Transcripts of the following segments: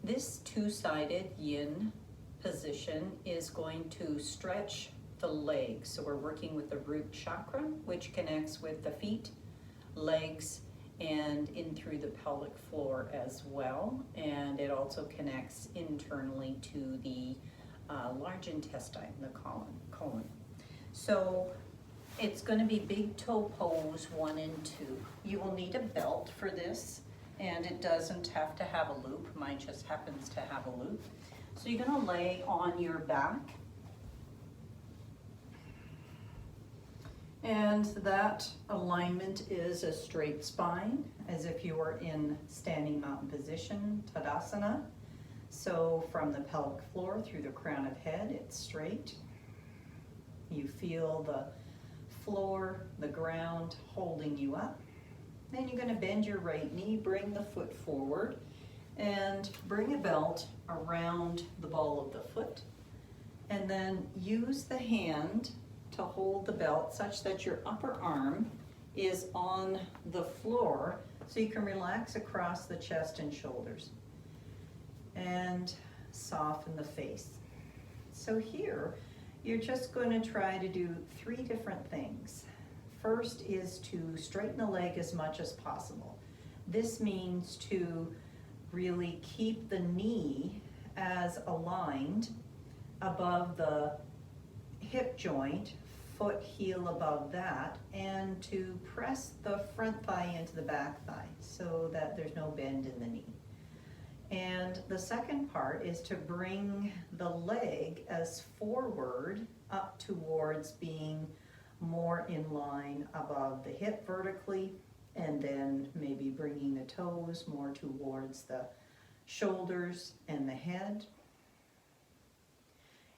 This two-sided yin position is going to stretch the legs. So we're working with the root chakra, which connects with the feet, legs, and in through the pelvic floor as well. And it also connects internally to the large intestine, the colon. So it's going to be big toe pose 1 and 2. You will need a belt for this, and it doesn't have to have a loop. Mine just happens to have a loop. So you're going to lay on your back, and that alignment is a straight spine, as if you were in standing mountain position, Tadasana. So from the pelvic floor through the crown of head, it's straight. You feel the floor, the ground holding you up. Then you're going to bend your right knee, bring the foot forward, and bring a belt around the ball of the foot. And then use the hand to hold the belt such that your upper arm is on the floor so you can relax across the chest and shoulders. And soften the face. So here, you're just going to try to do 3 different things. First is to straighten the leg as much as possible. This means to really keep the knee as aligned above the hip joint, foot heel above that, and to press the front thigh into the back thigh so that there's no bend in the knee. And the second part is to bring the leg as forward up towards being more in line above the hip vertically, and then maybe bringing the toes more towards the shoulders and the head.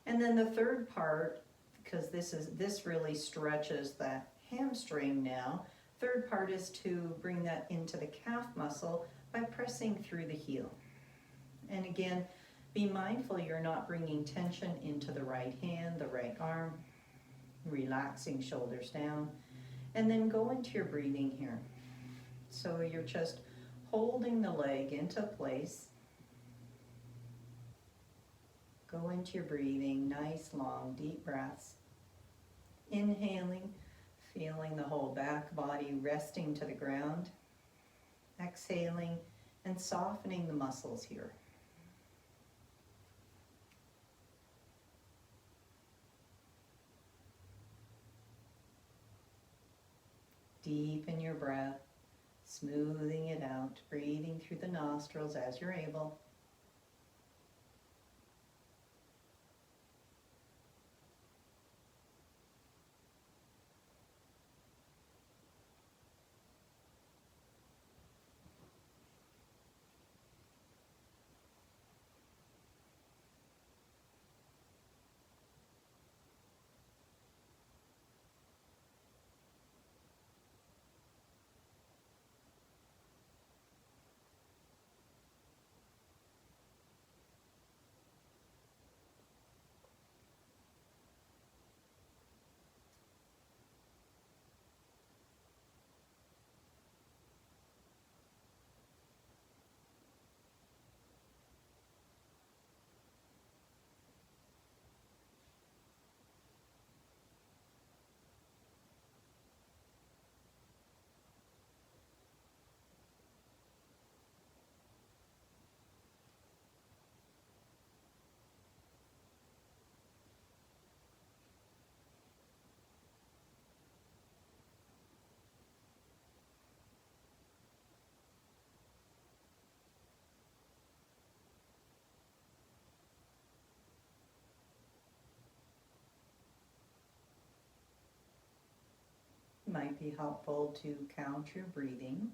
And then the third part, because this really stretches the hamstring now, third part is to bring that into the calf muscle by pressing through the heel. And again, be mindful you're not bringing tension into the right hand, the right arm, relaxing shoulders down, and then go into your breathing here. So you're just holding the leg into place. Go into your breathing, nice, long, deep breaths. Inhaling, feeling the whole back body resting to the ground. Exhaling and softening the muscles here. Deepen your breath, smoothing it out, breathing through the nostrils as you're able. Might be helpful to count your breathing.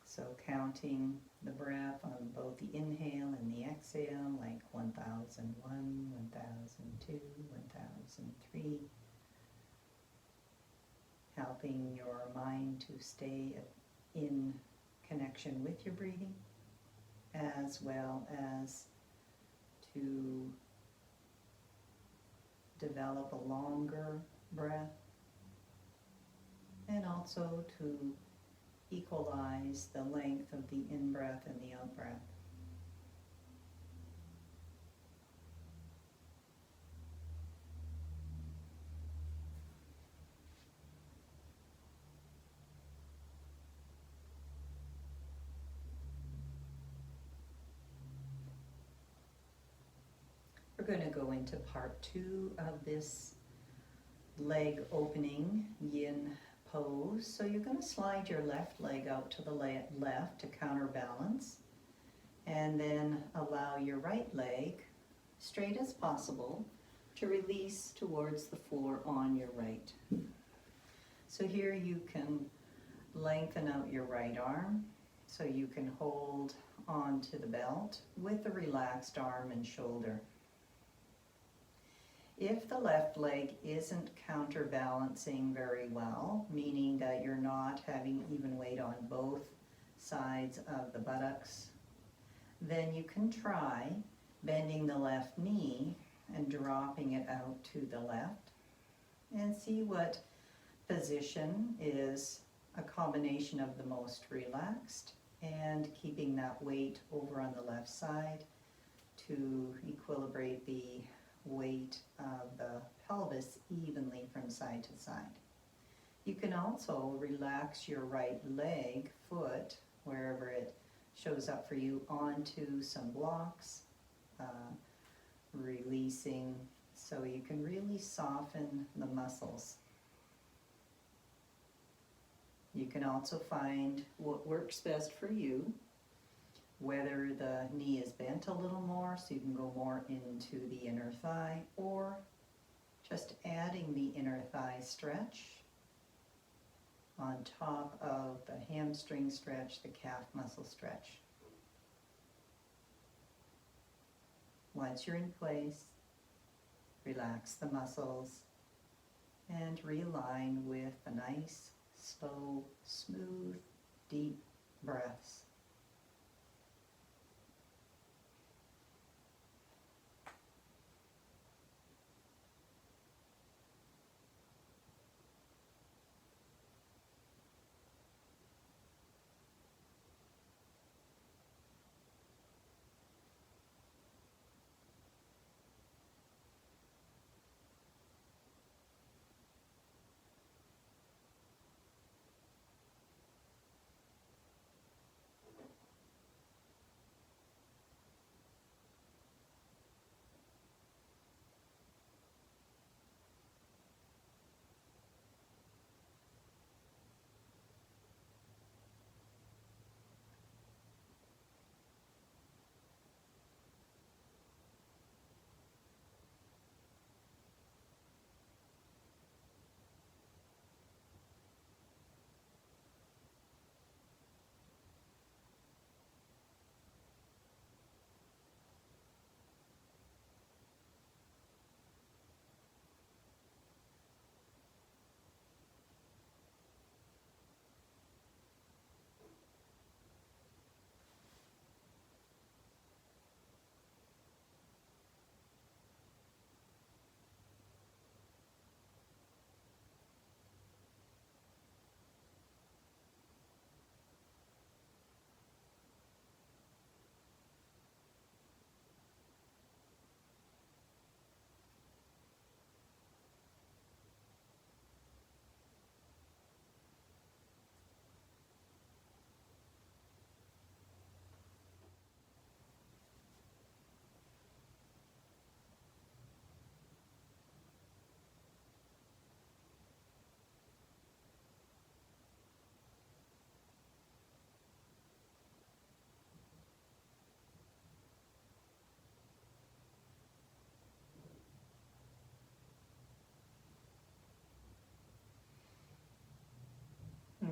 So counting the breath on both the inhale and the exhale, like 1001, 1002, 1003. Helping your mind to stay in connection with your breathing, as well as to develop a longer breath, and also to equalize the length of the in-breath and the out-breath. We're going to go into part 2 of this leg opening Yin pose. So you're going to slide your left leg out to the left to counterbalance, and then allow your right leg, straight as possible, to release towards the floor on your right. So here you can lengthen out your right arm so you can hold onto the belt with a relaxed arm and shoulder. If the left leg isn't counterbalancing very well, meaning that you're not having even weight on both sides of the buttocks, then you can try bending the left knee and dropping it out to the left and see what position is a combination of the most relaxed and keeping that weight over on the left side to equilibrate the weight of the pelvis evenly from side to side. You can also relax your right leg, foot, wherever it shows up for you, onto some blocks, releasing so you can really soften the muscles. You can also find what works best for you, whether the knee is bent a little more so you can go more into the inner thigh, or just adding the inner thigh stretch on top of the hamstring stretch, the calf muscle stretch. Once you're in place, relax the muscles and realign with a nice, slow, smooth, deep breaths.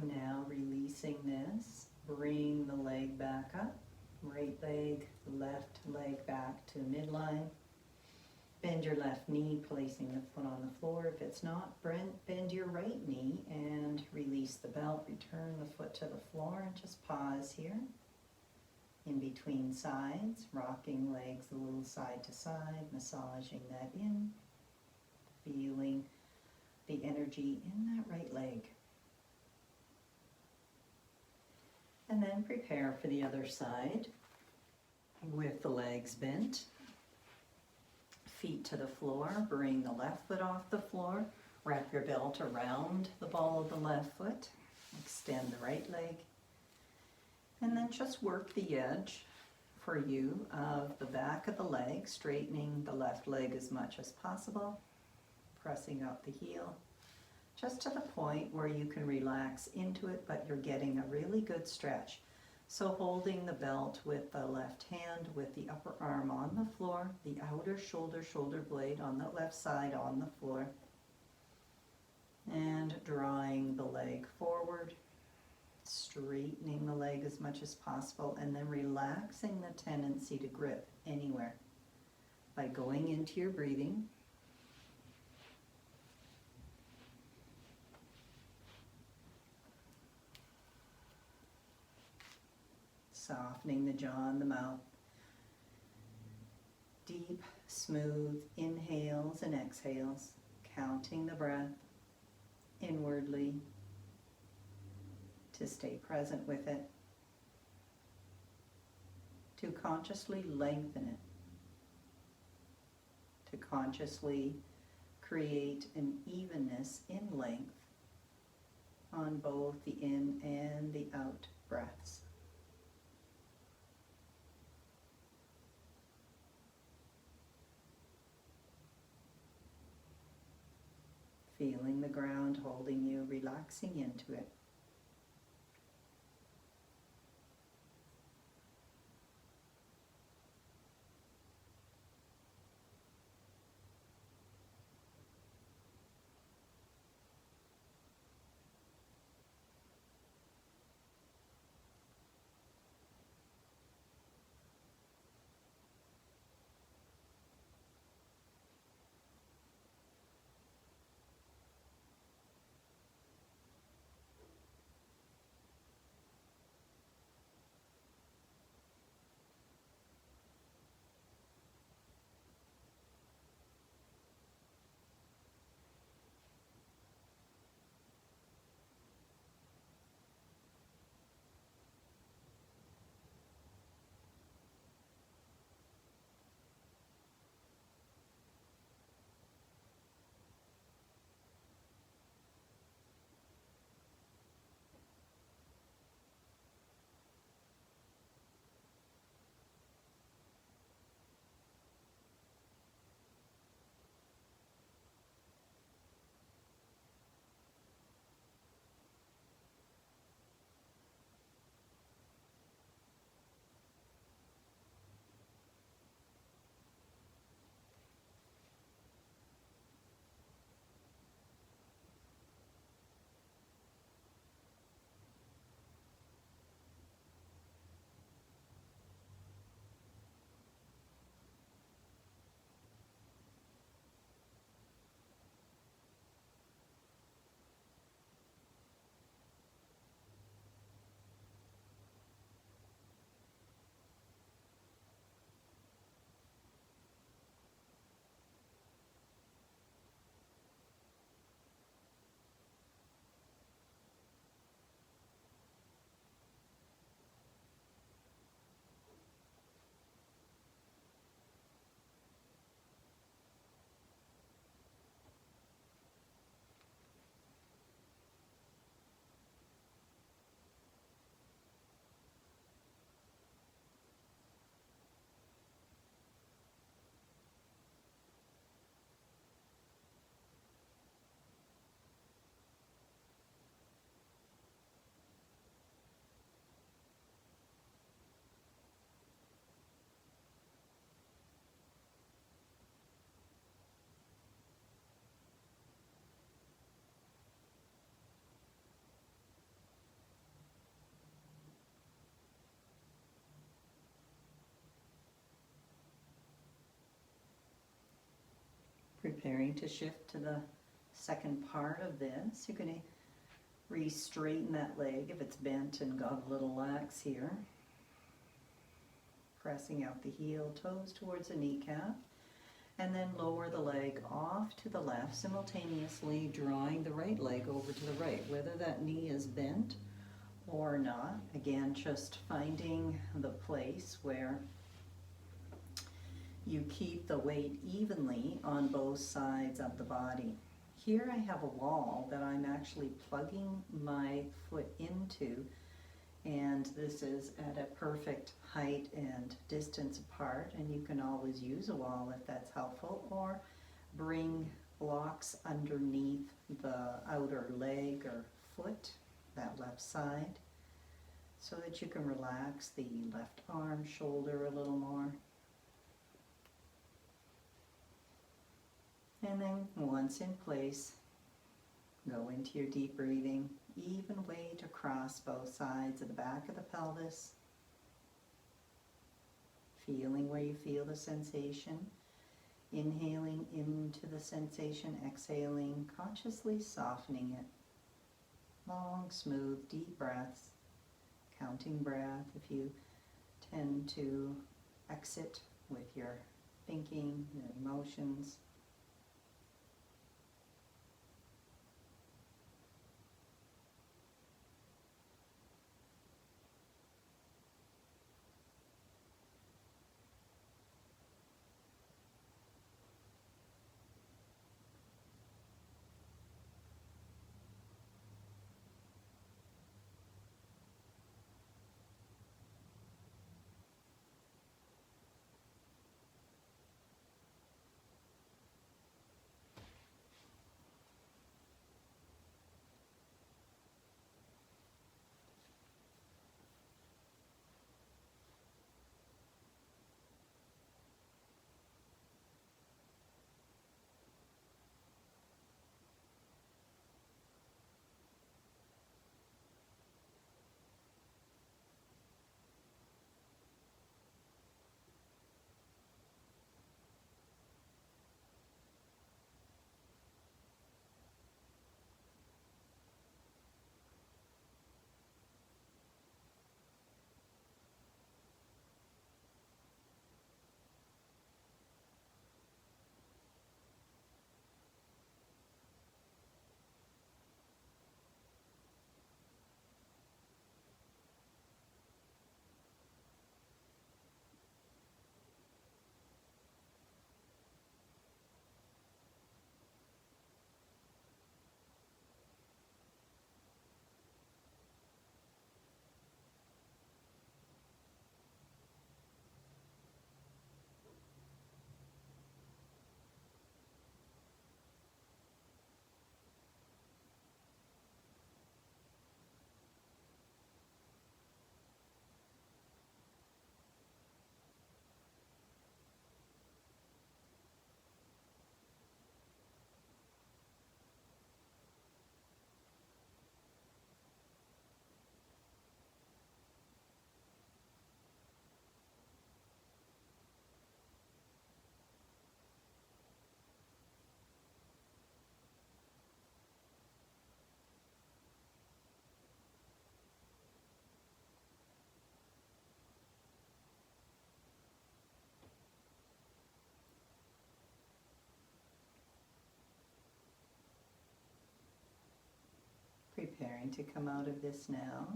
Now releasing this, bring the leg back up, right leg, left leg back to midline. Bend your left knee, placing the foot on the floor. If it's not, bend your right knee and release the belt. Return the foot to the floor and just pause here. In between sides, rocking legs a little side to side, massaging that in, feeling the energy in that right leg. And then prepare for the other side with the legs bent. Feet to the floor, bring the left foot off the floor, wrap your belt around the ball of the left foot, extend the right leg, and then just work the edge for you of the back of the leg, straightening the left leg as much as possible, pressing up the heel, just to the point where you can relax into it, but you're getting a really good stretch. So holding the belt with the left hand, with the upper arm on the floor, the outer shoulder blade on the left side on the floor, and drawing the leg forward, straightening the leg as much as possible, and then relaxing the tendency to grip anywhere by going into your breathing. Softening the jaw and the mouth. Deep, smooth inhales and exhales, counting the breath inwardly to stay present with it, to consciously lengthen it, to consciously create an evenness in length on both the in and the out breaths. Feeling the ground holding you, relaxing into it. Preparing to shift to the second part of this. You're going to re-straighten that leg if it's bent and got a little lax here. Pressing out the heel, toes towards the kneecap. And then lower the leg off to the left, simultaneously drawing the right leg over to the right, whether that knee is bent or not. Again, just finding the place where you keep the weight evenly on both sides of the body. Here I have a wall that I'm actually plugging my foot into And this is at a perfect height and distance apart, and you can always use a wall if that's helpful, or bring blocks underneath the outer leg or foot, that left side, so that you can relax the left arm, shoulder a little more. And then once in place, go into your deep breathing, even weight across both sides of the back of the pelvis, feeling where you feel the sensation, inhaling into the sensation, exhaling, consciously softening it. Long, smooth, deep breaths, counting breath if you tend to exit with your thinking, your emotions. Preparing to come out of this now.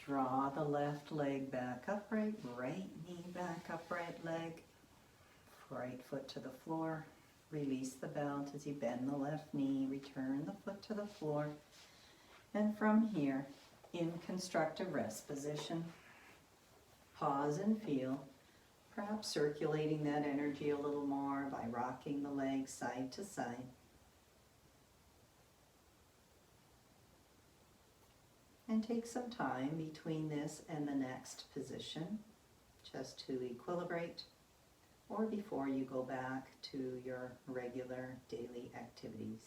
Draw the left leg back upright, right knee back up, right leg, right foot to the floor. Release the belt as you bend the left knee, return the foot to the floor. And from here, in constructive rest position, pause and feel, perhaps circulating that energy a little more by rocking the legs side to side. And take some time between this and the next position just to equilibrate, or before you go back to your regular daily activities.